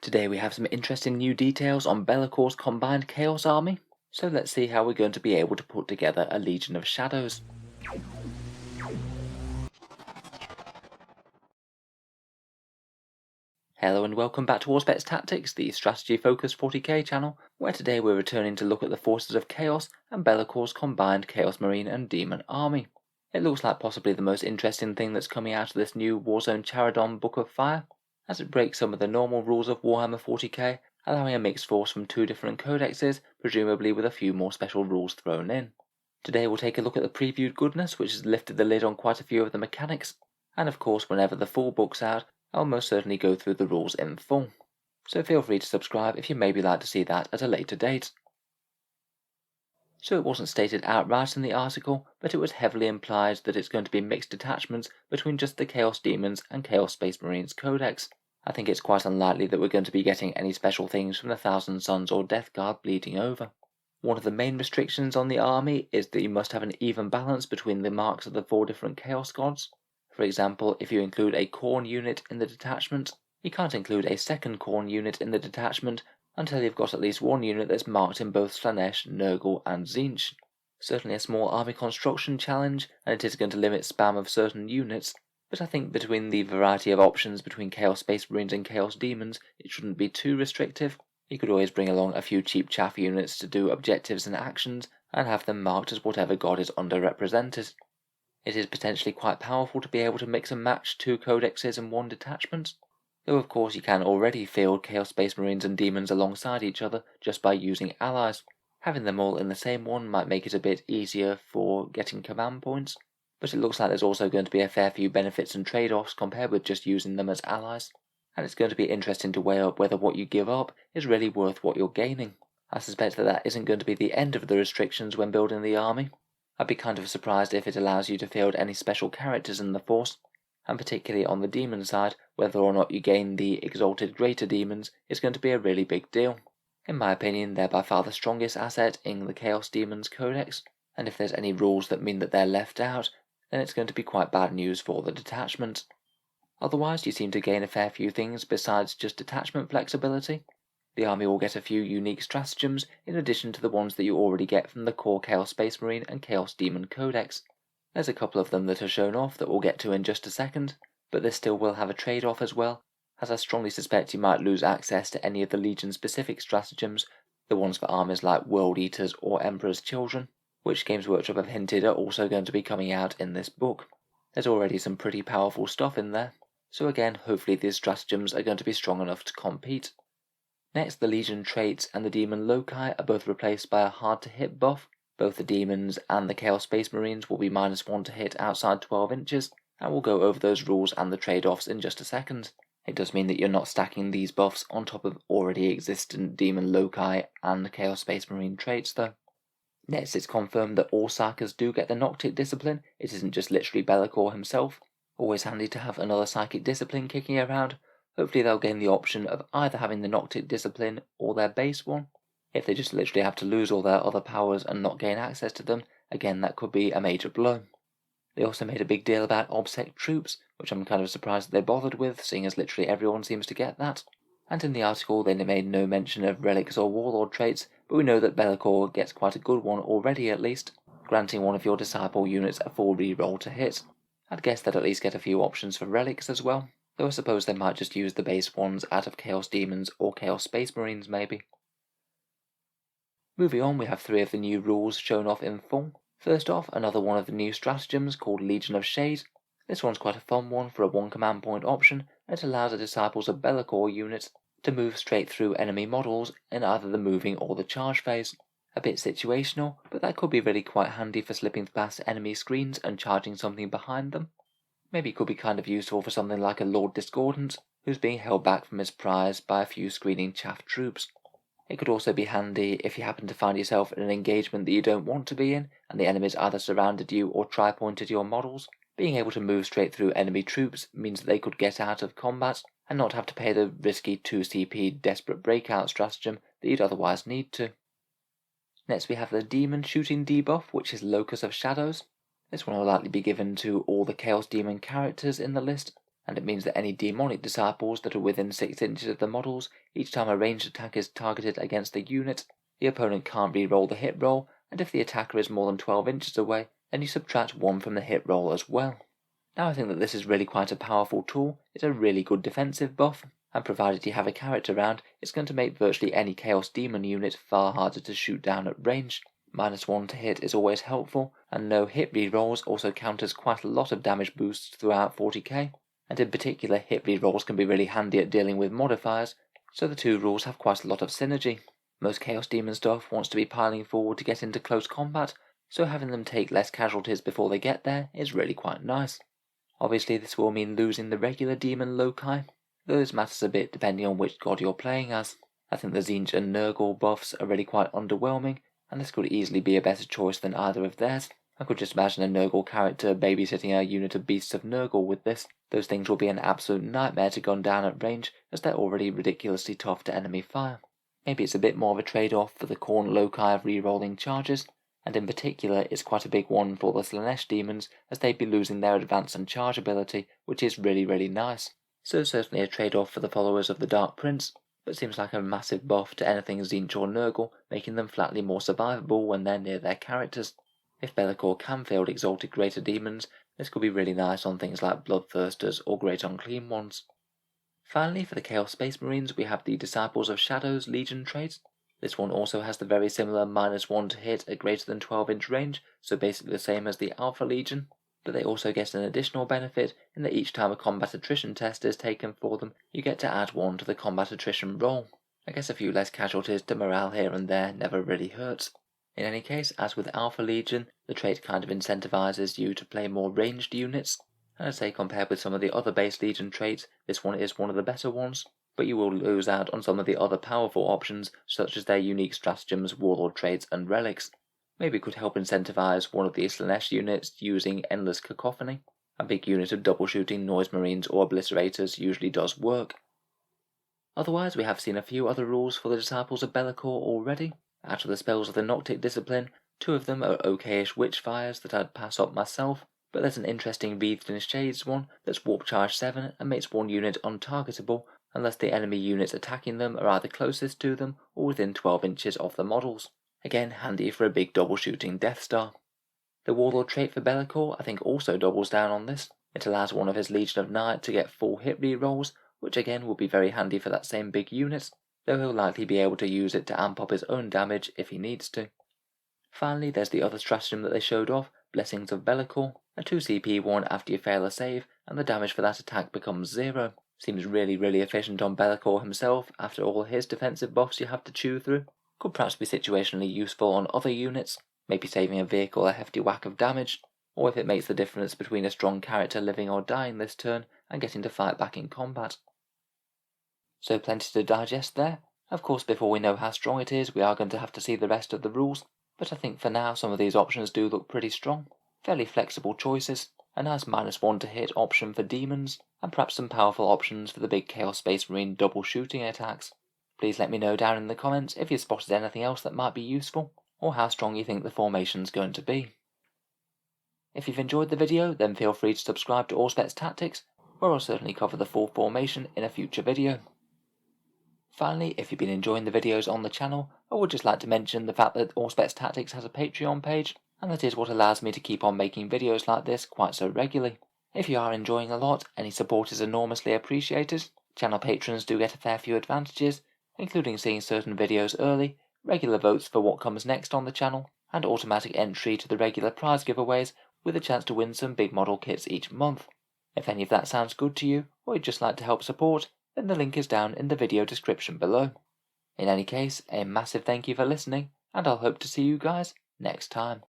Today we have some interesting new details on Be'lakor's combined Chaos army, so let's see how we're going to be able to put together a Legion of Shadows. Hello and welcome back to Auspex Tactics, the strategy-focused 40k channel, where today we're returning to look at the forces of Chaos and Be'lakor's combined Chaos Marine and Demon army. It looks like possibly the most interesting thing that's coming out of this new Warzone Charadon Book of Fire, as it breaks some of the normal rules of Warhammer 40k, allowing a mixed force from two different codexes, presumably with a few more special rules thrown in. Today we'll take a look at the previewed goodness, which has lifted the lid on quite a few of the mechanics, and of course whenever the full book's out, I'll most certainly go through the rules in full. So feel free to subscribe if you maybe like to see that at a later date. So it wasn't stated outright in the article, but it was heavily implied that it's going to be mixed detachments between just the Chaos Demons and Chaos Space Marines codex. I think it's quite unlikely that we're going to be getting any special things from the Thousand Sons or Death Guard bleeding over. One of the main restrictions on the army is that you must have an even balance between the marks of the four different Chaos Gods. For example, if you include a Khorne unit in the detachment, you can't include a second Khorne unit in the detachment until you've got at least one unit that's marked in both Slaanesh, Nurgle and Tzeentch. Certainly a small army construction challenge, and it is going to limit spam of certain units, but I think between the variety of options between Chaos Space Marines and Chaos Demons, it shouldn't be too restrictive. You could always bring along a few cheap chaff units to do objectives and actions, and have them marked as whatever god is underrepresented. It is potentially quite powerful to be able to mix and match two codexes in one detachment, though of course you can already field Chaos Space Marines and Demons alongside each other just by using allies. Having them all in the same one might make it a bit easier for getting command points, but it looks like there's also going to be a fair few benefits and trade-offs compared with just using them as allies, and it's going to be interesting to weigh up whether what you give up is really worth what you're gaining. I suspect that isn't going to be the end of the restrictions when building the army. I'd be kind of surprised if it allows you to field any special characters in the force, and particularly on the demon side, whether or not you gain the exalted greater demons is going to be a really big deal. In my opinion, they're by far the strongest asset in the Chaos Demons Codex, and if there's any rules that mean that they're left out, then it's going to be quite bad news for the detachment. Otherwise, you seem to gain a fair few things besides just detachment flexibility. The army will get a few unique stratagems in addition to the ones that you already get from the core Chaos Space Marine and Chaos Demon Codex. There's a couple of them that are shown off that we'll get to in just a second, but this still will have a trade-off as well, as I strongly suspect you might lose access to any of the Legion-specific stratagems, the ones for armies like World Eaters or Emperor's Children, which Games Workshop have hinted are also going to be coming out in this book. There's already some pretty powerful stuff in there, so again, hopefully these stratagems are going to be strong enough to compete. Next, the Legion traits and the Demon Loci are both replaced by a hard-to-hit buff. Both the Demons and the Chaos Space Marines will be -1 to hit outside 12 inches, and we'll go over those rules and the trade-offs in just a second. It does mean that you're not stacking these buffs on top of already existent Demon Loci and Chaos Space Marine traits though. Next, it's confirmed that all Psykers do get the Noctic Discipline. It isn't just literally Be'lakor himself. Always handy to have another Psychic Discipline kicking around. Hopefully they'll gain the option of either having the Noctic Discipline or their base one. If they just literally have to lose all their other powers and not gain access to them, again that could be a major blow. They also made a big deal about Obsec troops, which I'm kind of surprised that they bothered with, seeing as literally everyone seems to get that. And in the article they made no mention of relics or warlord traits, but we know that Be'lakor gets quite a good one already at least, granting one of your disciple units a full reroll to hit. I'd guess they'd at least get a few options for relics as well, though I suppose they might just use the base ones out of Chaos Demons or Chaos Space Marines maybe. Moving on, we have 3 of the new rules shown off in full. First off, another one of the new stratagems called Legion of Shade. This one's quite a fun one for a 1 command point option, and it allows the Disciples of Be'lakor units to move straight through enemy models in either the moving or the charge phase. A bit situational, but that could be really quite handy for slipping past enemy screens and charging something behind them. Maybe it could be kind of useful for something like a Lord Discordant, who's being held back from his prize by a few screening chaff troops. It could also be handy if you happen to find yourself in an engagement that you don't want to be in, and the enemies either surrounded you or tri-pointed your models. Being able to move straight through enemy troops means that they could get out of combat, and not have to pay the risky 2 CP desperate breakout stratagem that you'd otherwise need to. Next we have the Demon Shooting debuff, which is Locus of Shadows. This one will likely be given to all the Chaos Demon characters in the list, and it means that any demonic disciples that are within 6 inches of the models, each time a ranged attack is targeted against the unit, the opponent can't re-roll the hit roll, and if the attacker is more than 12 inches away, then you subtract 1 from the hit roll as well. Now I think that this is really quite a powerful tool. It's a really good defensive buff, and provided you have a character around, it's going to make virtually any Chaos Demon unit far harder to shoot down at range. -1 to hit is always helpful, and no hit rerolls also counters quite a lot of damage boosts throughout 40k, and in particular hit rerolls can be really handy at dealing with modifiers, so the two rules have quite a lot of synergy. Most Chaos Demon stuff wants to be piling forward to get into close combat, so having them take less casualties before they get there is really quite nice. Obviously this will mean losing the regular demon loci, though this matters a bit depending on which god you're playing as. I think the Tzeentch and Nurgle buffs are really quite underwhelming, and this could easily be a better choice than either of theirs. I could just imagine a Nurgle character babysitting a unit of Beasts of Nurgle with this. Those things will be an absolute nightmare to gun down at range, as they're already ridiculously tough to enemy fire. Maybe it's a bit more of a trade-off for the Khorne loci of re-rolling charges, and in particular it's quite a big one for the Slaanesh demons, as they'd be losing their advance and charge ability, which is really nice. So certainly a trade-off for the followers of the Dark Prince, but seems like a massive buff to anything Tzeentch or Nurgle, making them flatly more survivable when they're near their characters. If Be'lakor can field Exalted Greater Demons, this could be really nice on things like Bloodthirsters or Great Unclean Ones. Finally, for the Chaos Space Marines, we have the Disciples of Shadows Legion traits. This one also has the very similar -1 to hit at greater than 12-inch range, so basically the same as the Alpha Legion, but they also get an additional benefit in that each time a combat attrition test is taken for them, you get to add 1 to the combat attrition roll. I guess a few less casualties to morale here and there never really hurts. In any case, as with Alpha Legion, the trait kind of incentivizes you to play more ranged units, and I'd say compared with some of the other base Legion traits, this one is one of the better ones, but you will lose out on some of the other powerful options, such as their unique stratagems, warlord traits, and relics. Maybe it could help incentivize one of the Slaanesh units using Endless Cacophony. A big unit of double shooting Noise Marines or Obliterators usually does work. Otherwise, we have seen a few other rules for the Disciples of Be'lakor already. Out of the spells of the Noctic discipline, 2 of them are okayish witchfires that I'd pass up myself, but there's an interesting Wreathed in Shades one that's Warp Charge 7 and makes one unit untargetable unless the enemy units attacking them are either closest to them or within 12 inches of the models. Again, handy for a big double shooting Death Star. The Warlord trait for Be'lakor I think also doubles down on this. It allows one of his Legion of Night to get full hit rerolls, which again will be very handy for that same big unit, though he'll likely be able to use it to amp up his own damage if he needs to. Finally, there's the other stratagem that they showed off, Blessings of Be'lakor, a 2 CP one after you fail a save, and the damage for that attack becomes 0. Seems really efficient on Be'lakor himself after all his defensive buffs you have to chew through. Could perhaps be situationally useful on other units, maybe saving a vehicle a hefty whack of damage, or if it makes the difference between a strong character living or dying this turn and getting to fight back in combat. So plenty to digest there. Of course, before we know how strong it is, we are going to have to see the rest of the rules, but I think for now some of these options do look pretty strong. Fairly flexible choices, a nice -1 to hit option for demons, and perhaps some powerful options for the big Chaos Space Marine double shooting attacks. Please let me know down in the comments if you've spotted anything else that might be useful, or how strong you think the formation's going to be. If you've enjoyed the video, then feel free to subscribe to Auspex Tactics, where I'll certainly cover the full formation in a future video. Finally, if you've been enjoying the videos on the channel, I would just like to mention the fact that Auspex Tactics has a Patreon page, and that is what allows me to keep on making videos like this quite so regularly. If you are enjoying a lot, any support is enormously appreciated. Channel patrons do get a fair few advantages, including seeing certain videos early, regular votes for what comes next on the channel, and automatic entry to the regular prize giveaways with a chance to win some big model kits each month. If any of that sounds good to you, or you'd just like to help support, then the link is down in the video description below. In any case, a massive thank you for listening, and I'll hope to see you guys next time.